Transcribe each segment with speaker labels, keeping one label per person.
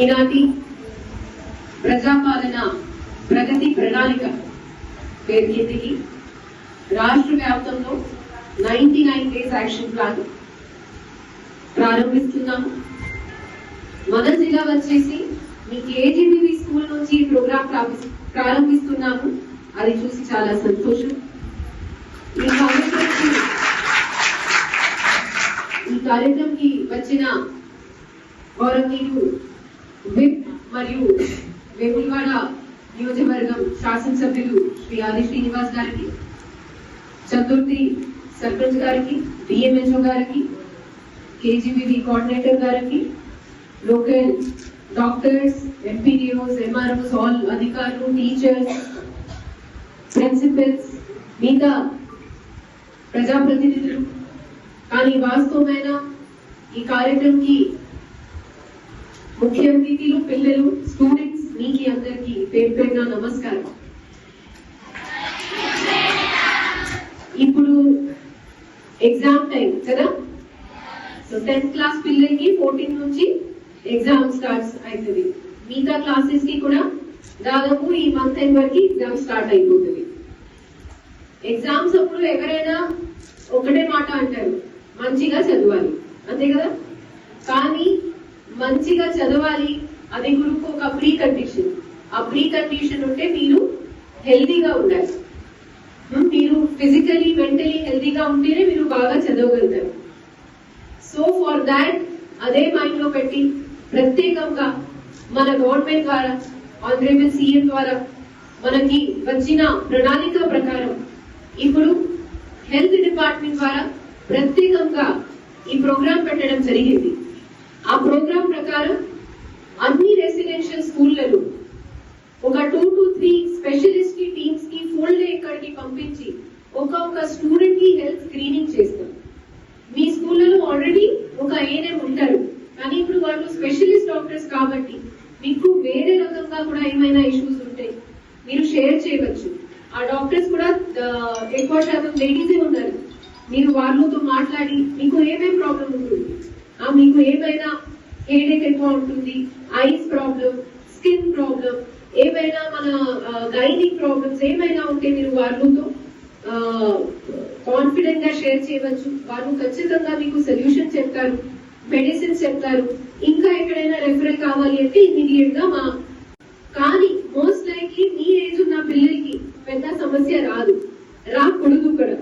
Speaker 1: ఈనాటి ప్రజాపాలన ప్రగతి ప్రణాళిక పేరు కిందికి రాష్ట్ర వ్యాప్తంలో 99 డేస్ యాక్షన్ ప్లాన్ ప్రారంభిస్తున్నాము. మన జిల్లా వచ్చేసి మీ కేజీబీవీ స్కూల్ నుంచి ఈ ప్రోగ్రామ్ ప్రారంభిస్తున్నాము. అది చూసి చాలా సంతోషం. ఈ కార్యక్రమంకి వచ్చిన గౌరవనీయులు విప్ మరియు వేములవాడ నియోజకవర్గం శాసనసభ్యులు శ్రీ ఆది శ్రీనివాస్ గారికి, చతుర్థి సర్పంచ్ గారికి, డిఎంహెచ్ఓ గారికి, కేజీబీవీ కోఆర్డినేటర్ గారికి, local doctors, MPDOs, MROs, all అధికారులు, టీచర్స్, ప్రిన్సిపల్స్, మిగతా ప్రజాప్రతినిధులు, కానీ వాస్తవమైన ఈ కార్యక్రమంకి ముఖ్య అతిథులు, పిల్లలు, స్టూడెంట్స్, మీకు అందరికీ పేరు పేరున నమస్కారం. ఇప్పుడు ఎగ్జామ్ టైం కదా, సో 10th క్లాస్ పిల్లలకి 14 నుంచి ఎగ్జామ్ స్టార్ట్స్ అవుతుంది. మిగతా క్లాసెస్ కి కూడా దాదాపు ఈ మంత్ ఎండ్ వరకు ఎగ్జామ్ స్టార్ట్ అయిపోతుంది. ఎగ్జామ్స్ అప్పుడు ఎవరైనా ఒకటే మాట అంటారు, మంచిగా చదవాలి, అంతే కదా. కానీ మంచిగా చదవాలి అది గురుకు ఒక ప్రీ కండిషన్. ఆ ప్రీ కండిషన్ ఉంటే మీరు హెల్దీగా ఉండాలి. మీరు ఫిజికలీ మెంటలీ హెల్దీగా ఉంటేనే మీరు బాగా చదవగలుగుతారు. సో ఫర్ దాట్ అదే మైండ్ లో పెట్టి ప్రత్యేకంగా మన గవర్నమెంట్ ద్వారా, ఆనరబుల్ సీఎం ద్వారా మనకి వచ్చిన ప్రణాళిక ప్రకారం ఇప్పుడు హెల్త్ డిపార్ట్మెంట్ ద్వారా ప్రత్యేకంగా ఈ ప్రోగ్రాం పెట్టడం జరిగింది. ఆ ప్రోగ్రాం ప్రకారం అన్ని రెసిడెన్షియల్ స్కూళ్లలో ఒక 2 to 3 స్పెషలిస్ట్ కి టీమ్స్ కి ఫుల్ డే ఇక్కడికి పంపించి ఒక్కొక్క స్టూడెంట్ కి హెల్త్ స్క్రీనింగ్ చేస్తాం. మీ స్కూళ్ళలో ఆల్రెడీ ఒక ఏఎన్ఎం ఉంటారు, కానీ ఇప్పుడు వాళ్ళు స్పెషలిస్ట్ డాక్టర్స్ కాబట్టి మీకు వేరే రకంగా కూడా ఏమైనా ఇష్యూస్ ఉంటే మీరు షేర్ చేయవచ్చు. ఆ డాక్టర్స్ కూడా ఎక్కువ శాతం లేడీసే ఉన్నారు. మీరు వాళ్ళతో మాట్లాడి మీకు ఏమేమి ప్రాబ్లం ఉంటుంది, మీకు ఏమైనా హెడేక్ ఎక్కువ ఉంటుంది, ఐస్ ప్రాబ్లం, స్కిన్ ప్రాబ్లం, ఏమైనా మన గైనిక్ ప్రాబ్లమ్స్ ఏమైనా ఉంటే మీరు వాళ్ళతో కాన్ఫిడెంట్ గా షేర్ చేయవచ్చు. వాళ్ళు ఖచ్చితంగా మీకు సొల్యూషన్ చెప్తారు, మెడిసిన్స్ చెప్తారు. ఇంకా ఎక్కడైనా రెఫరల్ కావాలి అంటే ఇమీడియట్ గా కానీ మోస్ట్ లైక్లీ మీ ఏజ్ ఉన్న పిల్లలకి పెద్ద సమస్య రాకూడదు కూడా.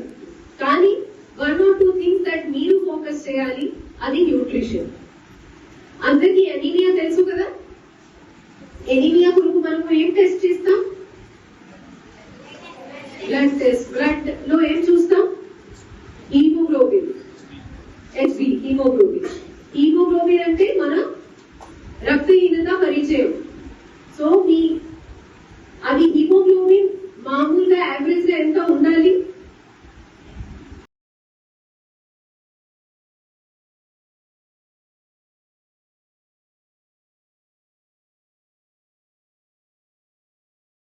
Speaker 1: కానీ 1 or 2 థింగ్స్ దట్ మీరు ఫోకస్ చేయాలి, అది న్యూట్రిషన్. అందరికీ ఎనీమియా తెలుసు కదా. ఎనీమియా కొరకు మనం ఏం టెస్ట్ చేస్తాం? Blood test. బ్లడ్ లో ఏం చూస్తాం? Haemoglobin, HB, haemoglobin. హీమోగ్లోబిన్ అంటే మన రక్తహీనత పరిచయం.